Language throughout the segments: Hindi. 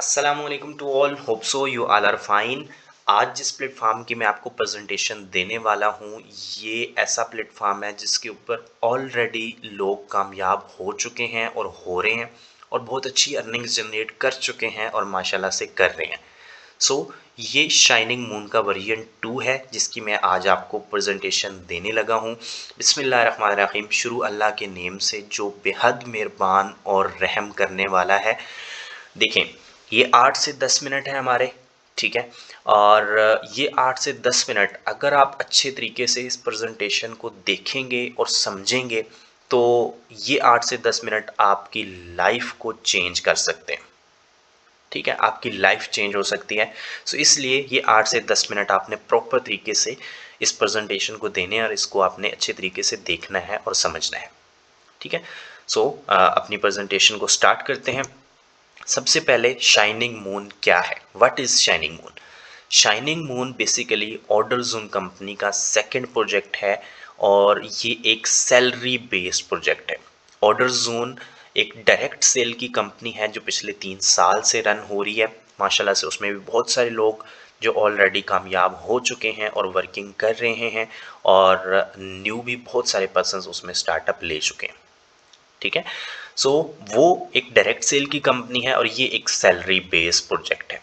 अस्सलामुअलैकुम to all, hope so you all are fine. आज जिस प्लेटफॉर्म की मैं आपको प्रेजेंटेशन देने वाला हूँ, ये ऐसा प्लेटफॉर्म है जिसके ऊपर ऑलरेडी लोग कामयाब हो चुके हैं और हो रहे हैं और बहुत अच्छी अर्निंग्स जनरेट कर चुके हैं और माशाल्लाह से कर रहे हैं। सो ये शाइनिंग मून का वर्जन 2 है जिसकी मैं आज आपको प्रेजेंटेशन देने लगा हूँ। बिस्मिल्लाहिर्रहमानिर्रहीम, शुरू अल्लाह के नेम से जो बेहद मेहरबान और रहम करने वाला है। देखें, ये 8 से 10 मिनट है हमारे, ठीक है। और ये 8 से 10 मिनट अगर आप अच्छे तरीके से इस प्रेजेंटेशन को देखेंगे और समझेंगे तो ये 8 से 10 मिनट आपकी लाइफ को चेंज कर सकते हैं, ठीक है। आपकी लाइफ चेंज हो सकती है। सो इसलिए ये 8 से 10 मिनट आपने प्रॉपर तरीके से इस प्रेजेंटेशन को देने हैं और इसको आपने अच्छे तरीके से देखना है और समझना है, ठीक है। सो अपनी प्रेजेंटेशन को स्टार्ट करते हैं। सबसे पहले शाइनिंग मून क्या है, what is shining moon. Shining moon basically order zone company का सेकंड प्रोजेक्ट है और ये एक सैलरी बेस्ड प्रोजेक्ट है। ऑर्डर जोन एक डायरेक्ट सेल की कंपनी है जो पिछले 3 साल से रन हो रही है माशाल्लाह से। उसमें भी बहुत सारे लोग जो ऑलरेडी कामयाब हो चुके हैं और वर्किंग कर रहे हैं और न्यू भी बहुत सारे पर्सन्स उसमें स्टार्टअप ले चुके हैं, ठीक है। सो वो एक डायरेक्ट सेल की कंपनी है और ये एक सैलरी बेस्ड प्रोजेक्ट है,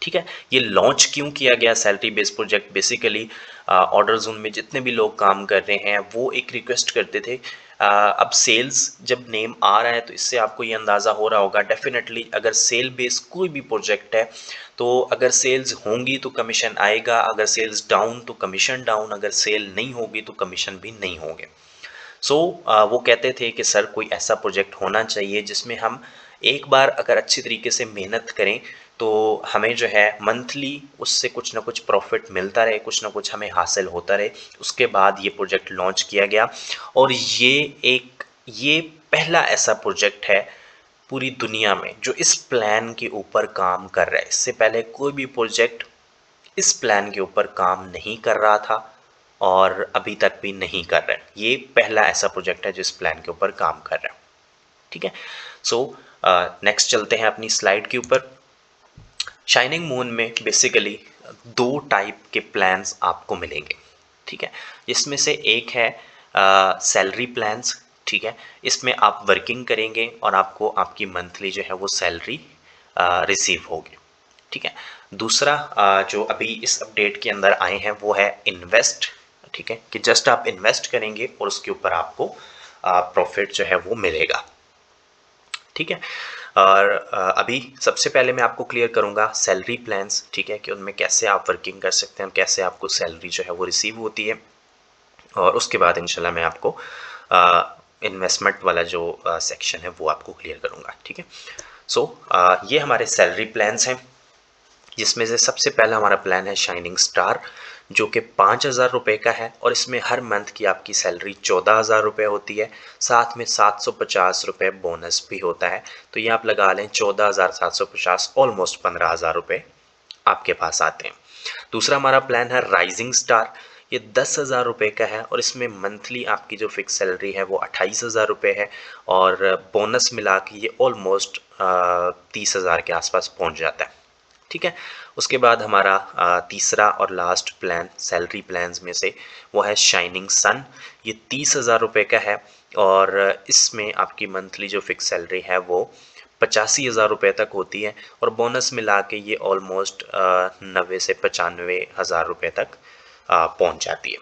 ठीक है। ये लॉन्च क्यों किया गया salary based project, basically order zone में जितने भी लोग काम कर रहे हैं वो एक रिक्वेस्ट करते थे। अब सेल्स जब नेम आ रहा है तो इससे आपको ये अंदाज़ा हो रहा होगा डेफिनेटली अगर सेल बेस्ड कोई भी प्रोजेक्ट है तो अगर सेल्स होंगी तो कमीशन आएगा, अगर सेल्स डाउन तो कमीशन डाउन, अगर सेल नहीं होगी तो कमीशन भी नहीं होंगे। सो वो कहते थे कि सर कोई ऐसा प्रोजेक्ट होना चाहिए जिसमें हम एक बार अगर अच्छी तरीके से मेहनत करें तो हमें जो है मंथली उससे कुछ ना कुछ प्रॉफिट मिलता रहे, कुछ ना कुछ हमें हासिल होता रहे। उसके बाद ये प्रोजेक्ट लॉन्च किया गया और ये पहला ऐसा प्रोजेक्ट है पूरी दुनिया में जो इस प्लान के ऊपर काम कर रहा है। इससे पहले कोई भी प्रोजेक्ट इस प्लान के ऊपर काम नहीं कर रहा था और अभी तक भी नहीं कर रहा है। ये पहला ऐसा प्रोजेक्ट है जिस प्लान के ऊपर काम कर रहा है, ठीक है। सो नेक्स्ट चलते हैं अपनी स्लाइड के ऊपर। शाइनिंग मून में बेसिकली दो टाइप के प्लान्स आपको मिलेंगे, ठीक है। इसमें से एक है सैलरी प्लान्स, ठीक है। इसमें आप वर्किंग करेंगे और आपको आपकी मंथली जो है वो सैलरी रिसीव होगी, ठीक है। दूसरा जो अभी इस अपडेट के अंदर आए हैं वो है इन्वेस्ट, ठीक है, कि जस्ट आप इन्वेस्ट करेंगे और उसके ऊपर आपको प्रॉफिट जो है वो मिलेगा, ठीक है। और अभी सबसे पहले मैं आपको क्लियर करूंगा सैलरी प्लान्स, ठीक है, कि उनमें कैसे आप वर्किंग कर सकते हैं, कैसे आपको सैलरी जो है वो रिसीव होती है। और उसके बाद इंशाल्लाह मैं आपको इन्वेस्टमेंट वाला जो सेक्शन है वो आपको क्लियर करूंगा, ठीक है। सो ये हमारे सैलरी प्लान्स हैं जिसमें से सबसे पहला हमारा प्लान है शाइनिंग स्टार जो कि 5,000 रुपये का है और इसमें हर मंथ की आपकी सैलरी 14,000 रुपये होती है। साथ में 750 रुपये बोनस भी होता है। तो ये आप लगा लें 14,750, ऑलमोस्ट 15,000 रुपये आपके पास आते हैं। दूसरा हमारा प्लान है राइजिंग स्टार। ये 10,000 रुपये का है और इसमें मंथली आपकी जो फिक्स सैलरी है वो 28,000 रुपये है और बोनस मिला के ये ऑलमोस्ट 30,000 के आसपास पहुंच जाता है, ठीक है। उसके बाद हमारा तीसरा और लास्ट प्लान सैलरी प्लान्स में से वो है शाइनिंग सन। ये 30,000 रुपये का है और इसमें आपकी मंथली जो फिक्स सैलरी है वो 85,000 रुपये तक होती है और बोनस मिला के ये ऑलमोस्ट 90 से 95,000 रुपये तक पहुंच जाती है,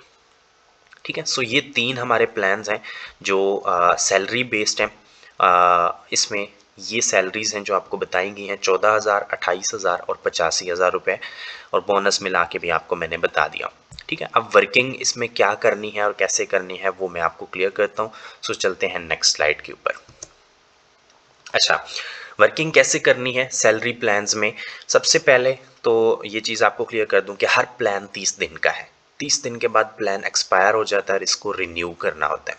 ठीक है। सो ये तीन हमारे प्लान्स हैं जो सैलरी बेस्ड हैं। इसमें ये सैलरीज हैं जो आपको बताई गई हैं 14,000, 28,000 और 85,000 रुपये और बोनस मिला के भी आपको मैंने बता दिया, ठीक है। अब वर्किंग इसमें क्या करनी है और कैसे करनी है वो मैं आपको क्लियर करता हूँ। सो चलते हैं नेक्स्ट स्लाइड के ऊपर। अच्छा, वर्किंग कैसे करनी है सैलरी प्लान्स में। सबसे पहले तो ये चीज़ आपको क्लियर कर दूं कि हर प्लान 30 दिन का है। 30 दिन के बाद प्लान एक्सपायर हो जाता है और इसको रिन्यू करना होता है,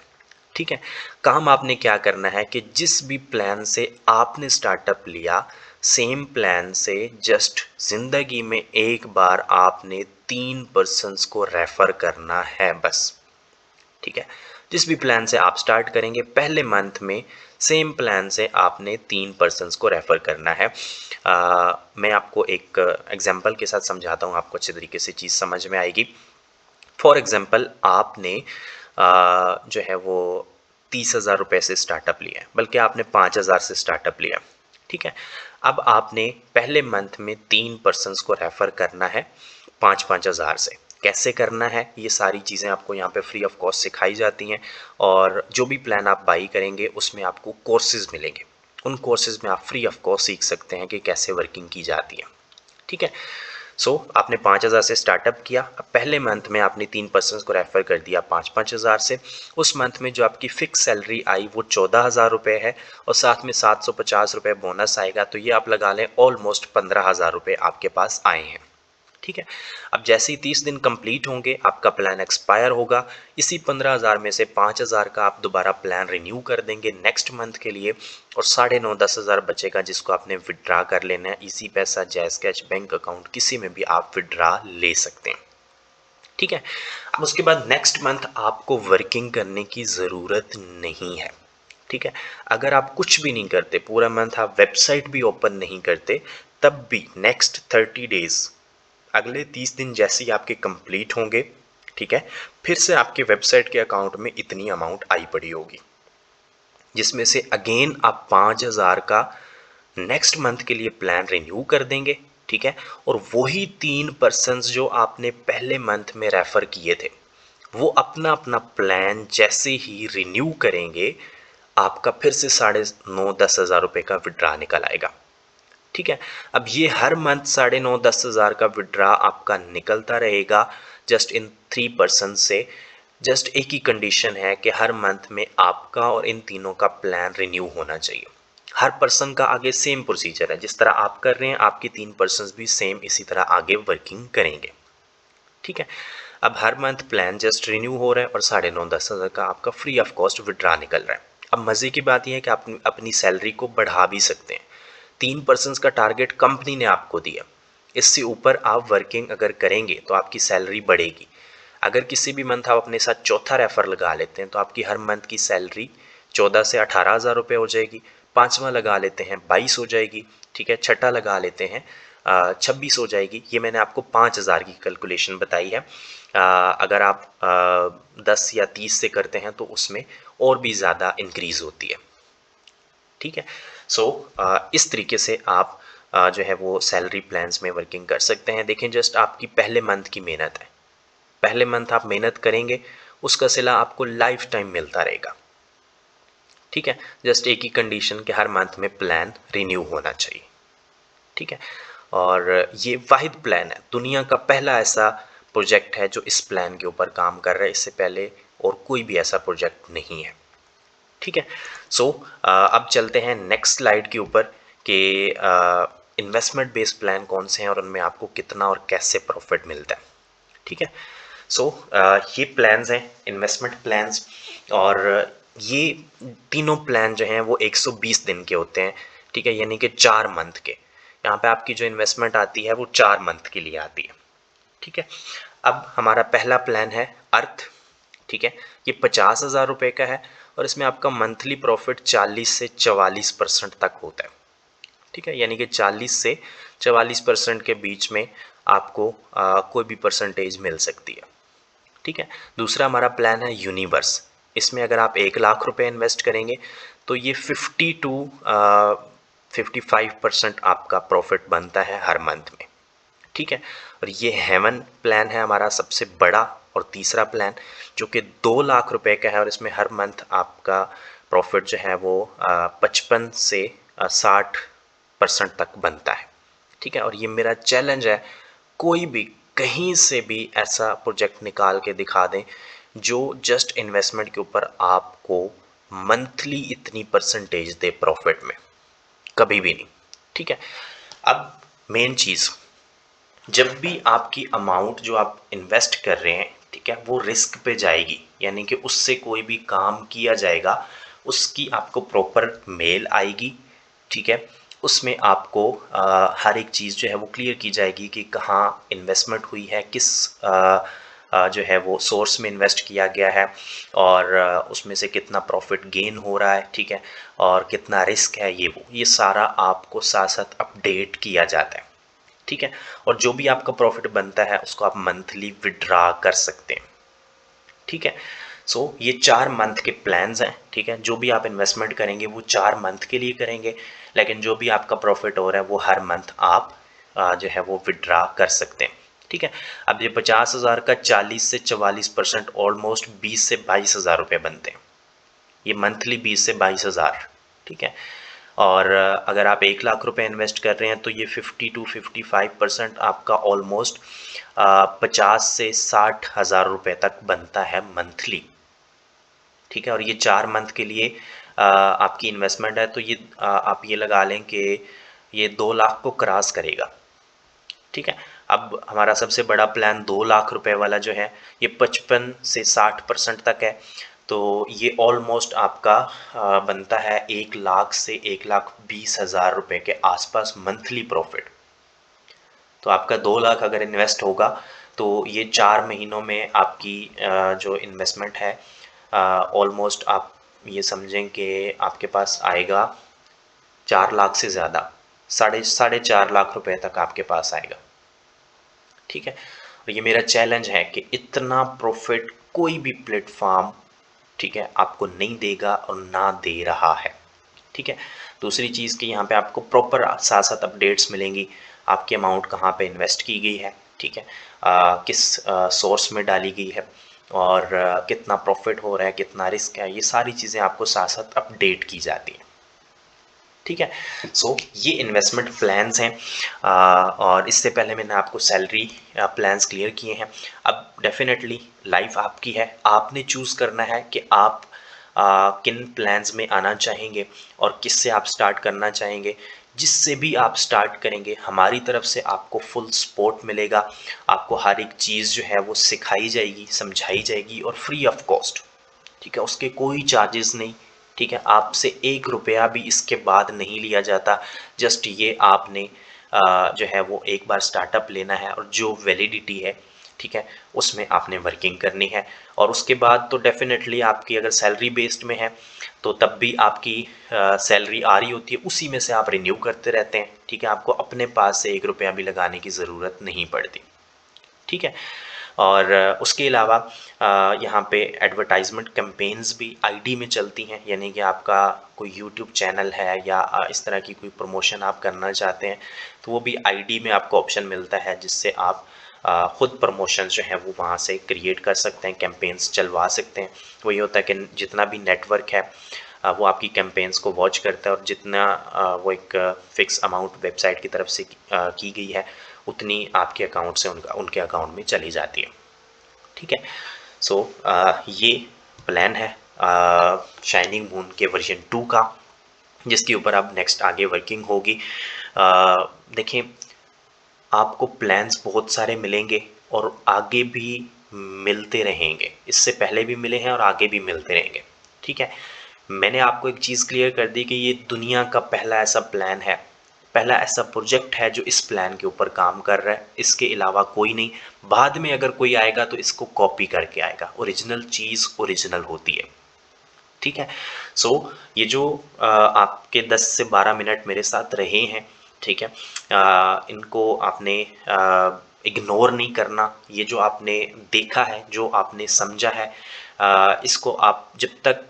ठीक है। काम आपने क्या करना है कि जिस भी प्लान से आपने स्टार्टअप लिया सेम प्लान से जस्ट ज़िंदगी में एक बार आपने 3 पर्सन्स को रेफ़र करना है बस, ठीक है। जिस भी प्लान से आप स्टार्ट करेंगे पहले मंथ में सेम प्लान से आपने 3 पर्सन्स को रेफ़र करना है। मैं आपको एक एग्जांपल के साथ समझाता हूँ, आपको अच्छे तरीके से चीज़ समझ में आएगी। फॉर एग्जांपल आपने जो है वो 30,000 रुपये से स्टार्टअप लिया है, बल्कि आपने 5,000 से स्टार्टअप लिया, ठीक है। अब आपने पहले मंथ में 3 पर्सन्स को रेफ़र करना है 5-5 हज़ार से। कैसे करना है ये सारी चीज़ें आपको यहाँ पे फ्री ऑफ कॉस्ट सिखाई जाती हैं, और जो भी प्लान आप बाई करेंगे उसमें आपको कोर्सेज मिलेंगे। उन कोर्सेज में आप फ्री ऑफ कॉस्ट सीख सकते हैं कि कैसे वर्किंग की जाती है, ठीक है। आपने 5,000 से स्टार्टअप किया। अब पहले मंथ में आपने 3 पर्सन्स को रेफ़र कर दिया 5-5 हज़ार से। उस मंथ में जो आपकी फ़िक्स सैलरी आई वो 14,000 रुपये है, और साथ में 750 रुपये बोनस आएगा, तो ये आप लगा लें ऑलमोस्ट 15,000 रुपये आपके पास आए हैं, ठीक है। अब जैसे ही 30 दिन कंप्लीट होंगे आपका प्लान एक्सपायर होगा। इसी 15,000 में से 5,000 का आप दोबारा प्लान रिन्यू कर देंगे नेक्स्ट मंथ के लिए, और 9,500-10,000 बचेगा जिसको आपने विड्रा कर लेना है। इजी पैसा, जैज़ कैश, बैंक अकाउंट किसी में भी आप विड्रा ले सकते हैं, ठीक है। अब उसके बाद नेक्स्ट मंथ आपको वर्किंग करने की ज़रूरत नहीं है, ठीक है। अगर आप कुछ भी नहीं करते, पूरा मंथ आप वेबसाइट भी ओपन नहीं करते, तब भी नेक्स्ट 30 डेज़, अगले 30 दिन जैसे ही आपके कंप्लीट होंगे, ठीक है, फिर से आपके वेबसाइट के अकाउंट में इतनी अमाउंट आई पड़ी होगी, जिसमें से अगेन आप 5,000 का नेक्स्ट मंथ के लिए प्लान रिन्यू कर देंगे, ठीक है। और वही 3 पर्सन्स जो आपने पहले मंथ में रेफ़र किए थे, वो अपना अपना प्लान जैसे ही रिन्यू करेंगे, आपका फिर से 9,500-10,000 रुपये का विड्रा निकल आएगा, ठीक है। अब ये हर मंथ 9,500-10,000 का विड्रा आपका निकलता रहेगा जस्ट इन 3 पर्सन से। जस्ट एक ही कंडीशन है कि हर मंथ में आपका और इन तीनों का प्लान रिन्यू होना चाहिए। हर पर्सन का आगे सेम प्रोसीजर है, जिस तरह आप कर रहे हैं आपके 3 पर्सन भी सेम इसी तरह आगे वर्किंग करेंगे, ठीक है। अब हर मंथ प्लान जस्ट रिन्यू हो रहा है और 9,500-10,000 का आपका फ्री ऑफ कॉस्ट विड्रा निकल रहा है। अब मज़े की बात यह है कि आप अपनी सैलरी को बढ़ा भी सकते हैं। 3 पर्सन्स का टारगेट कंपनी ने आपको दिया, इससे ऊपर आप वर्किंग अगर करेंगे तो आपकी सैलरी बढ़ेगी। अगर किसी भी मंथ आप अपने साथ चौथा रेफर लगा लेते हैं तो आपकी हर मंथ की सैलरी 14 से 18,000 रुपये हो जाएगी। पाँचवा लगा लेते हैं 22 हो जाएगी, ठीक है। छठा लगा लेते हैं 26 हो जाएगी। ये मैंने आपको 5,000 की कैलकुलेशन बताई है। अगर आप 10 या 30 से करते हैं तो उसमें और भी ज़्यादा इंक्रीज़ होती है, ठीक है। इस तरीके से आप जो है वो सैलरी प्लान्स में वर्किंग कर सकते हैं। देखें, जस्ट आपकी पहले मंथ की मेहनत है, पहले मंथ आप मेहनत करेंगे, उसका सिला आपको लाइफ टाइम मिलता रहेगा, ठीक है। जस्ट एक ही कंडीशन कि हर मंथ में प्लान रिन्यू होना चाहिए, ठीक है। और ये वाहिद प्लान है, दुनिया का पहला ऐसा प्रोजेक्ट है जो इस प्लान के ऊपर काम कर रहा है। इससे पहले और कोई भी ऐसा प्रोजेक्ट नहीं है, ठीक है। अब चलते हैं नेक्स्ट स्लाइड के ऊपर कि इन्वेस्टमेंट बेस्ड प्लान कौन से हैं और उनमें आपको कितना और कैसे प्रॉफिट मिलता है, ठीक है। ये प्लान्स हैं इन्वेस्टमेंट प्लान्स, और ये तीनों प्लान जो हैं वो 120 दिन के होते हैं, ठीक है, यानी कि 4 मंथ के। यहाँ पे आपकी जो इन्वेस्टमेंट आती है वो 4 मंथ के लिए आती है, ठीक है। अब हमारा पहला प्लान है अर्थ, ठीक है। ये 50,000 रुपये का है और इसमें आपका मंथली प्रॉफिट 40 से 44% तक होता है, ठीक है। यानी कि 40 से 44% के बीच में आपको कोई भी परसेंटेज मिल सकती है, ठीक है। दूसरा हमारा प्लान है यूनिवर्स। इसमें अगर आप 1,00,000 रुपये इन्वेस्ट करेंगे तो ये 50 टू 55% आपका प्रॉफिट बनता है हर मंथ में, ठीक है। और ये हेवन प्लान है हमारा सबसे बड़ा और तीसरा प्लान, जो कि 2,00,000 रुपये का है, और इसमें हर मंथ आपका प्रॉफिट जो है वो 55 से 60% तक बनता है, ठीक है। और ये मेरा चैलेंज है, कोई भी कहीं से भी ऐसा प्रोजेक्ट निकाल के दिखा दें जो जस्ट इन्वेस्टमेंट के ऊपर आपको मंथली इतनी परसेंटेज दे प्रॉफिट में, कभी भी नहीं, ठीक है। अब मेन चीज़, जब भी आपकी अमाउंट जो आप इन्वेस्ट कर रहे हैं, ठीक है, वो रिस्क पे जाएगी, यानी कि उससे कोई भी काम किया जाएगा उसकी आपको प्रॉपर मेल आएगी, ठीक है। उसमें आपको हर एक चीज़ जो है वो क्लियर की जाएगी कि कहाँ इन्वेस्टमेंट हुई है, किस जो है वो सोर्स में इन्वेस्ट किया गया है और उसमें से कितना प्रॉफिट गेन हो रहा है, ठीक है, और कितना रिस्क है, ये सारा आपको साथ साथ अपडेट किया जाता है, ठीक है। और जो भी आपका प्रॉफिट बनता है उसको आप मंथली विड्रा कर सकते हैं, ठीक है। सो ये 4 मंथ के प्लान्स हैं, ठीक है। जो भी आप इन्वेस्टमेंट करेंगे वो 4 मंथ के लिए करेंगे, लेकिन जो भी आपका प्रॉफिट हो रहा है वो हर मंथ आप जो है वो विड्रा कर सकते हैं, ठीक है। अब ये 50,000 का 40 से 44% ऑलमोस्ट 20 से 22,000 रुपये बनते हैं, ये मंथली 20 से 22,000, ठीक है। और अगर आप 1 लाख रुपए इन्वेस्ट कर रहे हैं तो ये 50 to 55% आपका ऑलमोस्ट 50 से 60,000 रुपये तक बनता है मंथली, ठीक है। और ये 4 मंथ के लिए आपकी इन्वेस्टमेंट है, तो ये आप ये लगा लें कि ये 2 लाख को क्रॉस करेगा, ठीक है। अब हमारा सबसे बड़ा प्लान 2 लाख रुपए वाला जो है ये 55 से 60% तक है, तो ये ऑलमोस्ट आपका बनता है 1 लाख से 1,20,000 रुपये के आसपास मंथली प्रॉफिट। तो आपका 2 लाख अगर इन्वेस्ट होगा तो ये 4 महीनों में आपकी जो इन्वेस्टमेंट है ऑलमोस्ट आप ये समझें कि आपके पास आएगा 4 लाख से ज़्यादा, साढ़े साढ़े 4 लाख रुपए तक आपके पास आएगा, ठीक है। और ये मेरा चैलेंज है कि इतना प्रॉफिट कोई भी प्लेटफॉर्म, ठीक है, आपको नहीं देगा और ना दे रहा है, ठीक है। दूसरी चीज़ कि यहाँ पे आपको प्रॉपर साथ साथ अपडेट्स मिलेंगी, आपकी अमाउंट कहाँ पे इन्वेस्ट की गई है, ठीक है, किस सोर्स में डाली गई है और कितना प्रॉफिट हो रहा है, कितना रिस्क है, ये सारी चीज़ें आपको साथ साथ अपडेट की जाती हैं, ठीक है। सो ये इन्वेस्टमेंट प्लान्स हैं और इससे पहले मैंने आपको सैलरी प्लान्स क्लियर किए हैं। अब डेफिनेटली लाइफ आपकी है, आपने चूज़ करना है कि आप किन प्लान्स में आना चाहेंगे और किससे आप स्टार्ट करना चाहेंगे। जिससे भी आप स्टार्ट करेंगे हमारी तरफ से आपको फुल सपोर्ट मिलेगा, आपको हर एक चीज़ जो है वो सिखाई जाएगी, समझाई जाएगी और फ्री ऑफ कॉस्ट, ठीक है, उसके कोई चार्जेस नहीं, ठीक है। आपसे 1 रुपया भी इसके बाद नहीं लिया जाता, जस्ट ये आपने जो है वो एक बार स्टार्टअप लेना है और जो वैलिडिटी है, ठीक है, उसमें आपने वर्किंग करनी है। और उसके बाद तो डेफिनेटली आपकी अगर सैलरी बेस्ड में है तो तब भी आपकी सैलरी आ रही होती है, उसी में से आप रिन्यू करते रहते हैं, ठीक है। आपको अपने पास से 1 रुपया भी लगाने की ज़रूरत नहीं पड़ती, ठीक है। और उसके अलावा यहाँ पे एडवर्टाइजमेंट कैंपेन्स भी आईडी में चलती हैं, यानी कि आपका कोई यूट्यूब चैनल है या इस तरह की कोई प्रमोशन आप करना चाहते हैं तो वो भी आईडी में आपको ऑप्शन मिलता है, जिससे आप ख़ुद प्रमोशन जो है वो वहाँ से क्रिएट कर सकते हैं, कैंपेन्स चलवा सकते हैं। वही होता है कि जितना भी नेटवर्क है वो आपकी कैंपेन्स को वॉच करता है और जितना वो एक फ़िक्स अमाउंट वेबसाइट की तरफ से की गई है उतनी आपके अकाउंट से उनके अकाउंट में चली जाती है, ठीक है। सो ये प्लान है शाइनिंग मून के वर्जन 2 का, जिसके ऊपर अब नेक्स्ट आगे वर्किंग होगी। देखें, आपको प्लान्स बहुत सारे मिलेंगे और आगे भी मिलते रहेंगे, इससे पहले भी मिले हैं और आगे भी मिलते रहेंगे, ठीक है। मैंने आपको एक चीज़ क्लियर कर दी कि ये दुनिया का पहला ऐसा प्लान है, पहला ऐसा प्रोजेक्ट है जो इस प्लान के ऊपर काम कर रहा है, इसके अलावा कोई नहीं। बाद में अगर कोई आएगा तो इसको कॉपी करके आएगा, ओरिजिनल चीज़ ओरिजिनल होती है, ठीक है। सो ये जो आपके 10 से 12 मिनट मेरे साथ रहे हैं, ठीक है, इनको आपने इग्नोर नहीं करना। ये जो आपने देखा है, जो आपने समझा है, इसको आप जब तक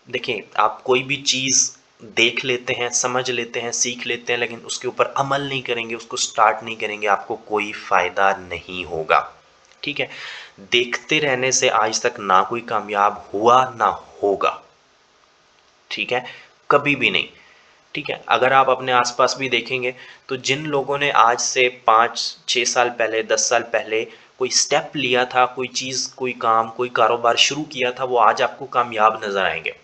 देखिए, आप कोई भी चीज़ देख लेते हैं, समझ लेते हैं, सीख लेते हैं, लेकिन उसके ऊपर अमल नहीं करेंगे, उसको स्टार्ट नहीं करेंगे, आपको कोई फ़ायदा नहीं होगा, ठीक है। देखते रहने से आज तक ना कोई कामयाब हुआ ना होगा, ठीक है, कभी भी नहीं, ठीक है। अगर आप अपने आसपास भी देखेंगे तो जिन लोगों ने आज से 5-6 साल पहले, 10 साल पहले कोई स्टेप लिया था, कोई चीज़, कोई काम, कोई कारोबार शुरू किया था, वो आज आपको कामयाब नज़र आएंगे,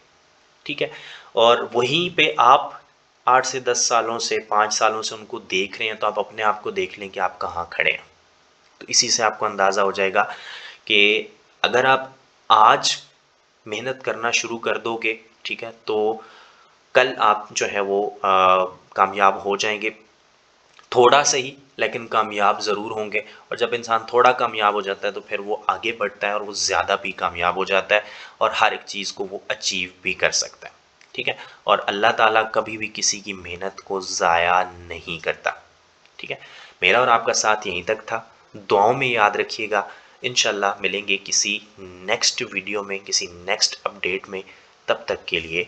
ठीक है। और वहीं पे आप 8 से 10 सालों से, 5 सालों से उनको देख रहे हैं, तो आप अपने आप को देख लें कि आप कहाँ खड़े हैं। तो इसी से आपको अंदाज़ा हो जाएगा कि अगर आप आज मेहनत करना शुरू कर दोगे, ठीक है, तो कल आप जो है वो कामयाब हो जाएंगे। थोड़ा सही लेकिन कामयाब ज़रूर होंगे। और जब इंसान थोड़ा कामयाब हो जाता है तो फिर वो आगे बढ़ता है और वो ज़्यादा भी कामयाब हो जाता है और हर एक चीज़ को वो अचीव भी कर सकता है। ठीक है? और अल्लाह ताला कभी भी किसी की मेहनत को ज़ाया नहीं करता। ठीक है? मेरा और आपका साथ यहीं तक था। दुआओं में याद रखिएगा। इंशाल्लाह मिलेंगे किसी नेक्स्ट वीडियो में, किसी नेक्स्ट अपडेट में। तब तक के लिए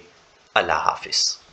अल्लाह हाफ़िज़।